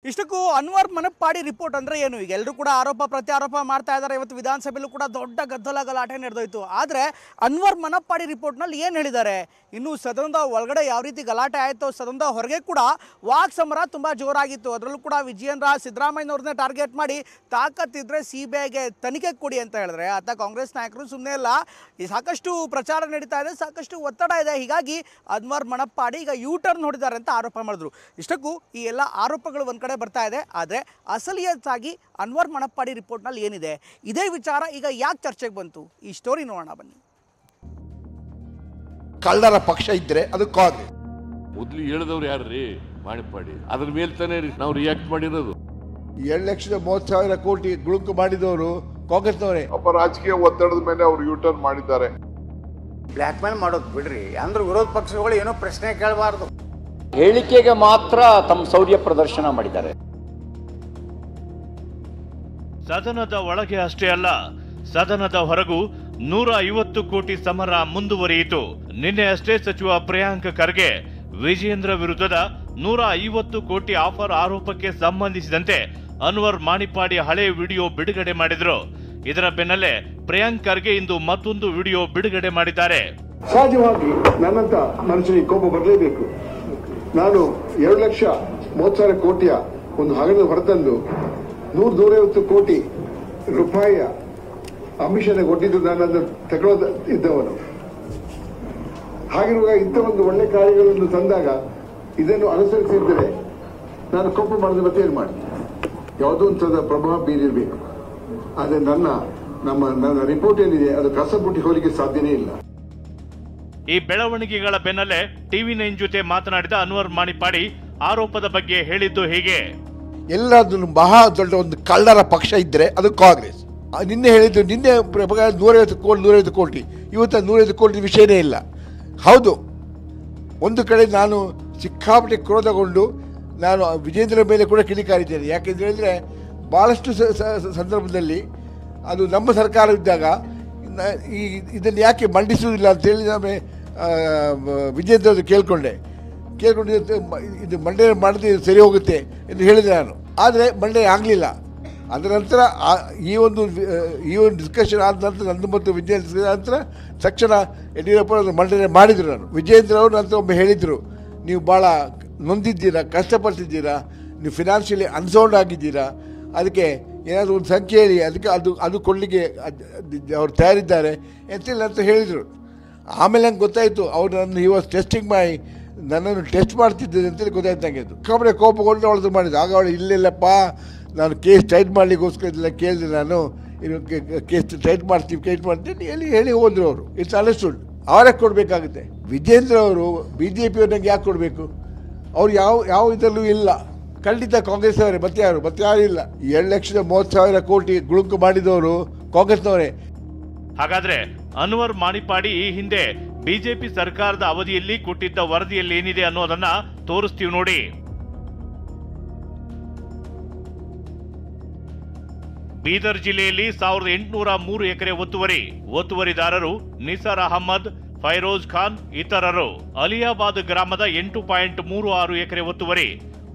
ಇಷ್ಟಕ್ಕೂ ಅನ್ವರ್ ಮನಪ್ಪಾಡಿ ರಿಪೋರ್ಟ್ ಅಂದರೆ ಏನು? ಈಗ ಎಲ್ಲರೂ ಕೂಡ ಆರೋಪ ಪ್ರತ್ಯಾರೋಪ ಮಾಡ್ತಾ ಇದ್ದಾರೆ. ಇವತ್ತು ವಿಧಾನಸಭೆಯಲ್ಲೂ ಕೂಡ ದೊಡ್ಡ ಗದ್ದಲ ಗಲಾಟೆ ನಡೆದೋಯ್ತು. ಆದರೆ ಅನ್ವರ್ ಮನಪ್ಪಾಡಿ ರಿಪೋರ್ಟ್ನಲ್ಲಿ ಏನು ಹೇಳಿದ್ದಾರೆ? ಇನ್ನು ಸದನದ ಒಳಗಡೆ ಯಾವ ರೀತಿ ಗಲಾಟೆ ಆಯಿತು, ಸದನದ ಹೊರಗೆ ಕೂಡ ವಾಕ್ ಸಮರ ತುಂಬ ಜೋರಾಗಿತ್ತು. ಅದರಲ್ಲೂ ಕೂಡ ವಿಜಯೇಂದ್ರ ಸಿದ್ದರಾಮಯ್ಯನವ್ರನ್ನೇ ಟಾರ್ಗೆಟ್ ಮಾಡಿ ತಾಕತ್ತಿದ್ರೆ CBIಗೆ ತನಿಖೆ ಕೊಡಿ ಅಂತ ಹೇಳಿದ್ರೆ ಆತ ಕಾಂಗ್ರೆಸ್ ನಾಯಕರು ಸುಮ್ಮನೆ ಇಲ್ಲ. ಸಾಕಷ್ಟು ಪ್ರಚಾರ ನಡೀತಾ ಇದೆ, ಸಾಕಷ್ಟು ಒತ್ತಡ ಇದೆ. ಹೀಗಾಗಿ ಅನ್ವರ್ ಮನಪ್ಪಾಡಿ ಈಗ ಟರ್ನ್ ಹೊಡಿದ್ದಾರೆ ಅಂತ ಆರೋಪ ಮಾಡಿದ್ರು. ಇಷ್ಟಕ್ಕೂ ಈ ಎಲ್ಲ ಆರೋಪಗಳು ಒಂದು ಕಡೆ ಬರ್ತಾ ಇದೆ. ಆದರೆ ಅಸಲಿಯತ್ತಾಗಿ ಅನ್ವರ್ ಮನಪ್ಪಾಡಿ ರಿಪೋರ್ಟ್ನಲ್ಲಿ ಏನಿದೆ, ಇದೇ ವಿಚಾರ ಈಗ ಯಾಕೆ ಚರ್ಚೆಗೆ ಬಂತು? ಈ ಸ್ಟೋರಿ ನೋಡೋಣ ಬನ್ನಿ. ಕಳ್ಳರ ಪಕ್ಷ ಇದ್ರೆ ಅದು ಕಾಂಗ್ರೆಸ್. ಮೊದಲು ಹೇಳಿದವ್ರು ಯಾರ್ರೀ? ಮನಪ್ಪಾಡಿ. ಅದ್ರ ಮೇಲೆ ತಾನೇ ನಾವು ರಿಯಾಕ್ಟ್ ಮಾಡಿರೋದು. 2,30,000 ಕೋಟಿ ಗುಳುಕು ಮಾಡಿದವರು ಕಾಂಗ್ರೆಸ್ನವರೇ. ರಾಜಕೀಯ ಒತ್ತಡದ ಮೇಲೆ ಅವರು ಯೂಟರ್ನ್ ಮಾಡಿದ್ದಾರೆ. ಬ್ಲ್ಯಾಕ್ ಮೇಲ್ ಮಾಡೋದು ಬಿಡ್ರಿ, ಅಂದ್ರೆ ವಿರೋಧ ಪಕ್ಷಗಳು ಏನೋ ಪ್ರಶ್ನೆ ಕೇಳಬಾರ್ದು. ಹೇಳಿಕೆಗೆ ಮಾತ್ರ ತಮ್ಮ ಶೌರ್ಯ ಪ್ರದರ್ಶನ ಮಾಡಿದ್ದಾರೆ. ಸದನದ ಒಳಗೆ ಅಷ್ಟೇ ಅಲ್ಲ, ಸದನದ ಹೊರಗೂ 150 ಕೋಟಿ ಸಮರ ಮುಂದುವರಿಯಿತು. ನಿನ್ನೆ ಅಷ್ಟೇ ಸಚಿವ ಪ್ರಿಯಾಂಕ್ ಖರ್ಗೆ ವಿಜಯೇಂದ್ರ ವಿರುದ್ಧದ 150 ಕೋಟಿ ಆಫರ್ ಆರೋಪಕ್ಕೆ ಸಂಬಂಧಿಸಿದಂತೆ ಅನ್ವರ್ ಮಾಣಿಪ್ಪಾಡಿ ಹಳೆ ವಿಡಿಯೋ ಬಿಡುಗಡೆ ಮಾಡಿದ್ರು. ಇದರ ಬೆನ್ನಲ್ಲೇ ಪ್ರಿಯಾಂಕ್ ಖರ್ಗೆ ಇಂದು ಮತ್ತೊಂದು ವಿಡಿಯೋ ಬಿಡುಗಡೆ ಮಾಡಿದ್ದಾರೆ. ಸಹಜವಾಗಿ ನನ್ನಂತ ಮನುಷ್ಯನಿಗೆ ಕೋಪ ಬರಲೇಬೇಕು. ನಾನು 2,30,000 ಕೋಟಿಯ ಒಂದು ಹಗರಣ ಹೊರತಂದು 150 ಕೋಟಿ ರೂಪಾಯಿಯ ಅಮಿಷನ್ ಕೊಟ್ಟಿದ್ದು ನಾನು ಅದನ್ನು ತಗೊಳ್ಳೋದ ಇದ್ದವನು. ಹಾಗಿರುವಾಗ ಇಂಥ ಒಂದು ಒಳ್ಳೆ ಕಾರ್ಯಗಳನ್ನು ತಂದಾಗ ಇದನ್ನು ಅನುಸರಿಸಿದ್ದರೆ ನಾನು ಕೋಪ ಮಾಡಿದ್ರೆ ಮತ್ತೆ ಏನು ಮಾಡಿ, ಯಾವುದೋ ಒಂದು ಪ್ರಭಾವ ಬೀರಿರಬೇಕು. ಆದರೆ ನನ್ನ ರಿಪೋರ್ಟ್ ಏನಿದೆ ಅದು ಕಸಬುಟ್ಟಿ ಹೋಲಿಕೆ ಸಾಧ್ಯನೇ ಇಲ್ಲ. ಈ ಬೆಳವಣಿಗೆಗಳ ಬೆನ್ನಲ್ಲೇ TV9 ಜೊತೆ ಮಾತನಾಡಿದ ಅನ್ವರ್ ಮಾಣಿಪ್ಪಾಡಿ ಆರೋಪದ ಬಗ್ಗೆ ಹೇಳಿದ್ದು ಹೀಗೆ: ಎಲ್ಲದನ್ನು ಮಹಾ ದೊಡ್ಡ ಒಂದು ಕಳ್ಳರ ಪಕ್ಷ ಇದ್ರೆ ಅದು ಕಾಂಗ್ರೆಸ್. ನಿನ್ನೆ ಹೇಳಿದ್ದು, ನಿನ್ನೆ 150 ಕೋಟಿ, ಇವತ್ತು 150 ಕೋಟಿ ವಿಷಯನೇ ಇಲ್ಲ. ಹೌದು, ಒಂದು ಕಡೆ ನಾನು ಸಿಕ್ಕಾಪಟ್ಟೆ ಕ್ರೋಧಗೊಂಡು ನಾನು ವಿಜೇಂದ್ರ ಮೇಲೆ ಕೂಡ ಕಿಡಿಕಾರಿದ್ದೇನೆ. ಯಾಕೆಂದ್ರೆ ಹೇಳಿದ್ರೆ ಭಾಳಷ್ಟು ಸಂದರ್ಭದಲ್ಲಿ ಅದು ನಮ್ಮ ಸರ್ಕಾರ ಇದ್ದಾಗ ಇದನ್ನು ಯಾಕೆ ಮಂಡಿಸುವುದಿಲ್ಲ ಅಂತೇಳಿ ನಾನು ವಿಜೇಂದ್ರ ಕೇಳ್ಕೊಂಡು ಇದು ಮಂಡನೆ ಮಾಡಿದ್ರೆ ಸರಿ ಹೋಗುತ್ತೆ ಎಂದು ಹೇಳಿದೆ ನಾನು. ಆದರೆ ಮಂಡನೆ ಆಗಲಿಲ್ಲ. ಅದರ ನಂತರ ಈ ಒಂದು ಡಿಸ್ಕಷನ್ ಆದ ನಂತರ ನಂದು ಮತ್ತು ವಿಜೇಂದ್ರ ನಂತರ ತಕ್ಷಣ ಯಡಿಯೂರಪ್ಪ ಮಂಡನೆ ಮಾಡಿದರು. ನಾನು ವಿಜೇಂದ್ರ ಅವರು ನಂತರ ಒಮ್ಮೆ ಹೇಳಿದರು, ನೀವು ಭಾಳ ನೊಂದಿದ್ದೀರಾ, ಕಷ್ಟಪಡ್ತಿದ್ದೀರಾ, ನೀವು ಫಿನಾನ್ಷಿಯಲಿ ಅನ್ಸೌಂಡ್ ಆಗಿದ್ದೀರಾ, ಅದಕ್ಕೆ ಏನಾದರೂ ಒಂದು ಸಂಖ್ಯೆ ಹೇಳಿ, ಅದಕ್ಕೆ ಅದು ಕೊಡಲಿಕ್ಕೆ ಅವ್ರು ತಯಾರಿದ್ದಾರೆ ಅಂತೇಳಿ ಅಂತ ಹೇಳಿದರು. ಆಮೇಲೆ ನಂಗೆ ಗೊತ್ತಾಯಿತು ಅವ್ರು ನನ್ನ ಟೆಸ್ಟಿಂಗ್ ಮಾಡಿ ನನ್ನನ್ನು ಟೆಸ್ಟ್ ಮಾಡ್ತಿದ್ದೆ ಅಂತೇಳಿ ಗೊತ್ತಾಯ್ತು ನನಗೆ. ಅದು ಕಬಡ್ಡಿ ಕೋಪಗೊಂಡು ಅವಳದು ಮಾಡಿದ್ದು. ಆಗ ಅವಳು ಇಲ್ಲೆಲ್ಲಪ್ಪ ನಾನು ಕೇಸ್ ಟೈಟ್ ಮಾಡಲಿಕ್ಕೋಸ್ಕರ ಇದೆಲ್ಲ ಕೇಳಿದೆ, ನಾನು ಕೇಸ್ ಟೈಟ್ ಮಾಡ್ತೀನಿ ಹೇಳಿ ಹೋದ್ರು ಅವರು. It's understood. ಅವರೇ ಕೊಡಬೇಕಾಗುತ್ತೆ. ವಿಜೇಂದ್ರ ಅವರು BJP-ಅವ್ರಿಗೆ ಯಾಕೆ ಕೊಡಬೇಕು? ಅವ್ರು ಯಾವ ಇದರಲ್ಲೂ ಇಲ್ಲ. ಖಂಡಿತ ಕಾಂಗ್ರೆಸ್ ಅವರೇ, ಮತ್ತೆ ಯಾರು ಇಲ್ಲ. 2,30,000 ಕೋಟಿ ಗುಳುಕು ಮಾಡಿದವರು ಕಾಂಗ್ರೆಸ್ನವರೇ. ಹಾಗಾದ್ರೆ ಅನ್ವರ್ ಮಾಣಿಪ್ಪಾಡಿ ಈ ಹಿಂದೆ BJP ಸರ್ಕಾರದ ಅವಧಿಯಲ್ಲಿ ಕೊಟ್ಟಿದ್ದ ವರದಿಯಲ್ಲಿ ಏನಿದೆ ಅನ್ನೋದನ್ನ ತೋರಿಸ್ತೀವಿ ನೋಡಿ. ಬೀದರ್ ಜಿಲ್ಲೆಯಲ್ಲಿ 1,803 ಎಕರೆ ಒತ್ತುವರಿದಾರರು ನಿಸಾರ್ ಅಹಮದ್, ಫೈರೋಜ್ ಖಾನ್ ಇತರರು. ಅಲಿಯಾಬಾದ್ ಗ್ರಾಮದ 8.36 ಎಕರೆ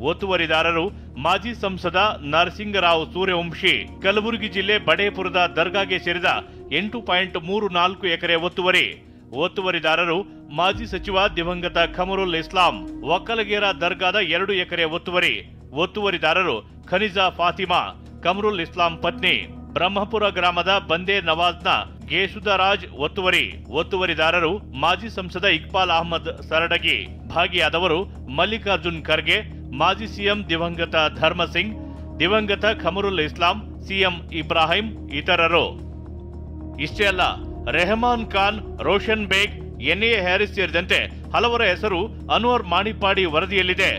ಒತ್ತುವರಿದಾರರು ಮಾಜಿ ಸಂಸದ ನರಸಿಂಗರಾವ್ ಸೂರ್ಯವಂಶಿ. ಕಲಬುರಗಿ ಜಿಲ್ಲೆ ಬಡೇಪುರದ ದರ್ಗಾಗೆ ಸೇರಿದ 8.34 ಎಕರೆ ಒತ್ತುವರಿದಾರರು ಮಾಜಿ ಸಚಿವ ದಿವಂಗತ ಖಮರುಲ್ ಇಸ್ಲಾಂ. ಒಕ್ಕಲಗೇರ ದರ್ಗಾದ 2 ಎಕರೆ ಒತ್ತುವರಿದಾರರು ಖನಿಜಾ ಫಾತಿಮಾ, ಕಮರುಲ್ ಇಸ್ಲಾಂ ಪತ್ನಿ. ಬ್ರಹ್ಮಪುರ ಗ್ರಾಮದ ಬಂದೇ ನವಾಜ್ನ ಗೇಸುದರಾಜ್ ಒತ್ತುವರಿದಾರರು ಮಾಜಿ ಸಂಸದ ಇಕ್ಬಾಲ್ ಅಹಮದ್ ಸರಡಗಿ. ಭಾಗಿಯಾದವರು ಮಲ್ಲಿಕಾರ್ಜುನ್ ಖರ್ಗೆ, ಮಾಜಿ CM ದಿವಂಗತ ಧರ್ಮಸಿಂಗ್, ದಿವಂಗತ ಖಮರುಲ್ ಇಸ್ಲಾಂ, CM ಇಬ್ರಾಹಿಂ ಇತರರು. ಇಷ್ಟೇ ಅಲ್ಲ, ರೆಹಮಾನ್ ಖಾನ್, ರೋಷನ್ ಬೇಗ್, NA ಹ್ಯಾರಿಸ್ ಸೇರಿದಂತೆ ಹಲವರ ಹೆಸರು ಅನ್ವರ್ ಮಾಣಿಪ್ಪಾಡಿ ವರದಿಯಲ್ಲಿದೆ.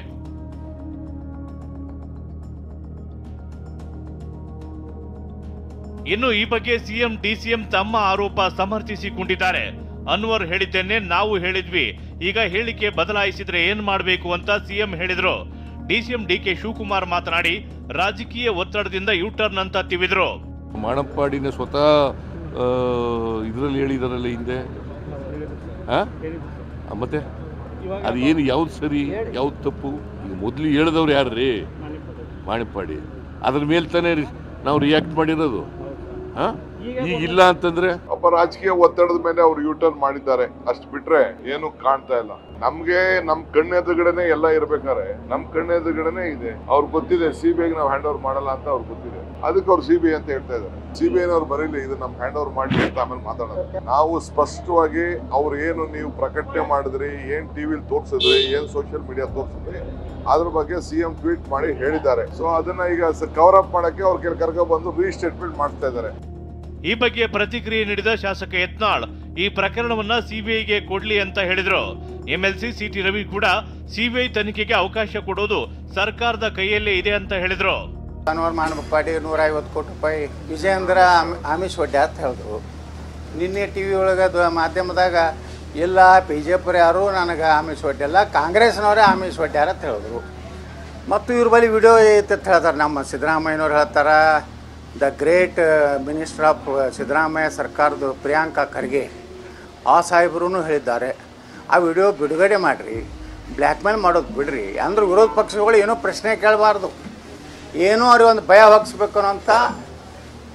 ಇನ್ನು ಈ ಬಗ್ಗೆ CM DCM ತಮ್ಮ ಆರೋಪ ಸಮರ್ಥಿಸಿಕೊಂಡಿದ್ದಾರೆ. ಅನ್ವರ್ ಹೇಳಿದ್ದನ್ನೇ ನಾವು ಹೇಳಿದ್ವಿ, ಈಗ ಹೇಳಿಕೆ ಬದಲಾಯಿಸಿದ್ರೆ ಏನ್ ಮಾಡಬೇಕು ಅಂತ CM ಹೇಳಿದ್ರು. DCM DK ಶಿವಕುಮಾರ್ ಮಾತನಾಡಿ ರಾಜಕೀಯ ಒತ್ತಡದಿಂದ ಯೂಟರ್ನ್ ಅಂತ ತಿವಿದ್ರು. ಮಾಣಿಪ್ಪಾಡಿನ ಸ್ವತಃ ಇದರಲ್ಲಿ ಹೇಳಿದಾರಲ್ಲ ಹಿಂದೆ, ಮತ್ತೆ ಅದು ಏನು, ಯಾವ್ದು ಸರಿ ಯಾವ್ದು ತಪ್ಪು? ಈಗ ಮೊದಲು ಹೇಳಿದವ್ರು ಯಾರ್ರೀ? ಮಾಣಿಪ್ಪಾಡಿ ಅದ್ರ ಮೇಲೆ ತಾನೇ ನಾವು ರಿಯಾಕ್ಟ್ ಮಾಡಿರೋದು. ಈಗ ಇಲ್ಲ ಅಂತಂದ್ರೆ ಒಬ್ಬ ರಾಜಕೀಯ ಒತ್ತಡದ ಮೇಲೆ ಅವ್ರು ಯೂಟರ್ನ್ ಮಾಡಿದ್ದಾರೆ, ಅಷ್ಟು ಬಿಟ್ರೆ ಏನು ಕಾಣ್ತಾ ಇಲ್ಲ. ನಮ್ಗೆ ನಮ್ ಕಣ್ಣೆದುರುಗಡೆನೆ ಎಲ್ಲ ಇರ್ಬೇಕಾದ್ರೆ ನಮ್ ಕಣ್ಣೆದುರುಗಡೆನೆ ಇದೆ. ಅವ್ರಿಗೆ ಗೊತ್ತಿದೆ ಸಿಬಿಐಗೆ ನಾವು ಹ್ಯಾಂಡ್ ಓವರ್ ಮಾಡಲ್ಲ ಅಂತ ಅವ್ರಿಗೆ ಗೊತ್ತಿದೆ. ಅದಕ್ಕೆ ಅವ್ರು ಸಿಬಿಐ ಅಂತ ಹೇಳ್ತಾ ಇದ್ದಾರೆ. ಸಿಬಿಐನವ್ರು ಬರೀಲಿ, ಇದು ನಮ್ ಹ್ಯಾಂಡ್ ಓವರ್ ಮಾಡಿ ಅಂತ ಆಮೇಲೆ ಮಾತಾಡೋದು. ನಾವು ಸ್ಪಷ್ಟವಾಗಿ ಅವ್ರು ಏನು ನೀವು ಪ್ರಕಟಣೆ ಮಾಡಿದ್ರಿ, ಏನ್ ಟಿವಿಲಿ ತೋರ್ಸಿದ್ರಿ, ಏನ್ ಸೋಷಿಯಲ್ ಮೀಡಿಯಾ ತೋರ್ಸಿದ್ರಿ, ಅದ್ರ ಬಗ್ಗೆ ಸಿಎಂ ಟ್ವೀಟ್ ಮಾಡಿ ಹೇಳಿದ್ದಾರೆ. ಸೊ ಅದನ್ನ ಈಗ ಕವರ್ ಅಪ್ ಮಾಡಕ್ಕೆ ಅವ್ರ ಕರ್ಕೊ ಬಂದು ರೀಸ್ಟೇಟ್ಮೆಂಟ್ ಮಾಡ್ತಾ ಇದ್ದಾರೆ. ಈ ಬಗ್ಗೆ ಪ್ರತಿಕ್ರಿಯೆ ನೀಡಿದ ಶಾಸಕ ಯತ್ನಾಳ್ ಈ ಪ್ರಕರಣವನ್ನ ಸಿಬಿಐಗೆ ಕೊಡ್ಲಿ ಅಂತ ಹೇಳಿದ್ರು. ಎಂಎಲ್ಸಿ ಸಿಟಿ ರವಿ ಕೂಡ ಸಿಬಿಐ ತನಿಖೆಗೆ ಅವಕಾಶ ಕೊಡೋದು ಸರ್ಕಾರದ ಕೈಯಲ್ಲೇ ಇದೆ ಅಂತ ಹೇಳಿದ್ರು. ಅನ್ವರ್ ಮಾನಪ್ಪಾಡಿ 150 ಕೋಟಿ ರೂಪಾಯಿ ವಿಜಯೇಂದ್ರ ಆಮಿಷ ಒಡ್ಡೆ ಅಂತ ಹೇಳಿದ್ರು. ನಿನ್ನೆ ಟಿವಿ ಒಳಗೆ ಮಾಧ್ಯಮದಾಗ ಇಲ್ಲ ಬಿಜೆಪಿ ಯಾರು ನನಗೆ ಆಮಿಷ ಒಡ್ಡಿಲ್ಲ, ಕಾಂಗ್ರೆಸ್ನವರೇ ಆಮಿಷ ಒಡ್ಡ್ಯಾರ ಅಂತ ಹೇಳಿದ್ರು. ಮತ್ತು ಇವ್ರ ಬಳಿ ವಿಡಿಯೋ ಐತೆ ಅಂತ ಹೇಳ್ತಾರೆ. ನಮ್ಮ ಸಿದ್ದರಾಮಯ್ಯನವ್ರು ಹೇಳ್ತಾರೆ, the great minister of Siddaramaiah ಸರ್ಕಾರದ ಪ್ರಿಯಾಂಕಾ ಖರ್ಗೆ ಆ ಸಾಹೇಬರೂ ಹೇಳಿದ್ದಾರೆ. ಆ ವಿಡಿಯೋ ಬಿಡುಗಡೆ ಮಾಡಿರಿ, ಬ್ಲ್ಯಾಕ್ ಮೇಲ್ ಮಾಡೋದು ಬಿಡ್ರಿ. ಅಂದ್ರೆ ವಿರೋಧ ಪಕ್ಷಗಳು ಏನೂ ಪ್ರಶ್ನೆ ಕೇಳಬಾರ್ದು, ಏನೋ ಅವ್ರಿಗೆ ಒಂದು ಭಯ ಹೊಗಿಸ್ಬೇಕು ಅನ್ನೋಂಥ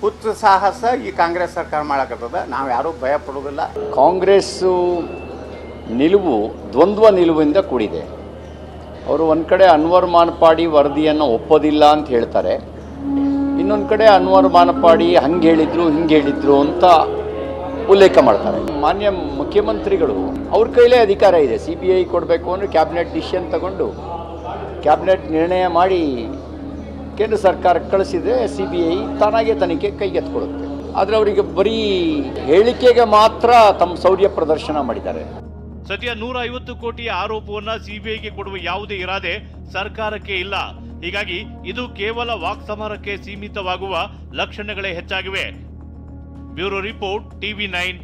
ಹುಚ್ಚು ಸಾಹಸ ಈ ಕಾಂಗ್ರೆಸ್ ಸರ್ಕಾರ ಮಾಡಕತ್ತದ. ನಾವು ಯಾರೂ ಭಯ ಪಡೋದಿಲ್ಲ. ಕಾಂಗ್ರೆಸ್ಸು ನಿಲುವು ದ್ವಂದ್ವ ನಿಲುವಿಂದ ಕೂಡಿದೆ. ಅವರು ಒಂದು ಕಡೆ ಅನ್ವರ್ ಮಾನಪ್ಪಾಡಿ ವರದಿಯನ್ನು ಒಪ್ಪೋದಿಲ್ಲ ಅಂತ ಹೇಳ್ತಾರೆ, ಇನ್ನೊಂದು ಕಡೆ ಅನ್ವರ್ ಮಾನಪ್ಪಾಡಿ ಹಂಗೆ ಹೇಳಿದ್ರು ಹಿಂಗೆ ಹೇಳಿದ್ರು ಅಂತ ಉಲ್ಲೇಖ ಮಾಡ್ತಾರೆ. ಮಾನ್ಯ ಮುಖ್ಯಮಂತ್ರಿಗಳು ಅವ್ರ ಕೈಲೇ ಅಧಿಕಾರ ಇದೆ. ಸಿಬಿಐ ಕೊಡಬೇಕು ಅಂದರೆ ಕ್ಯಾಬಿನೆಟ್ ಡಿಸಿಷನ್ ತಗೊಂಡು ಕ್ಯಾಬಿನೆಟ್ ನಿರ್ಣಯ ಮಾಡಿ ಕೇಂದ್ರ ಸರ್ಕಾರಕ್ಕೆ ಕಳಿಸಿದರೆ ಸಿಬಿಐ ತಾನಾಗೆ ತನಿಖೆ ಕೈಗೆತ್ತಿಕೊಳ್ಳುತ್ತೆ. ಆದರೆ ಅವರಿಗೆ ಬರೀ ಹೇಳಿಕೆಗೆ ಮಾತ್ರ ತಮ್ಮ ಶೌರ್ಯ ಪ್ರದರ್ಶನ ಮಾಡಿದ್ದಾರೆ. ಸದ್ಯ 150 ಕೋಟಿಯ ಆರೋಪವನ್ನ ಸಿಬಿಐಗೆ ಕೊಡುವ ಯಾವುದೇ ಇರಾದೆ ಸರ್ಕಾರಕ್ಕೆ ಇಲ್ಲ. ಹೀಗಾಗಿ ಇದು ಕೇವಲ ವಾಕ್ಸಮರಕ್ಕೆ ಸೀಮಿತವಾಗುವ ಲಕ್ಷಣಗಳೇ ಹೆಚ್ಚಾಗಿವೆ. Bureau report, TV9.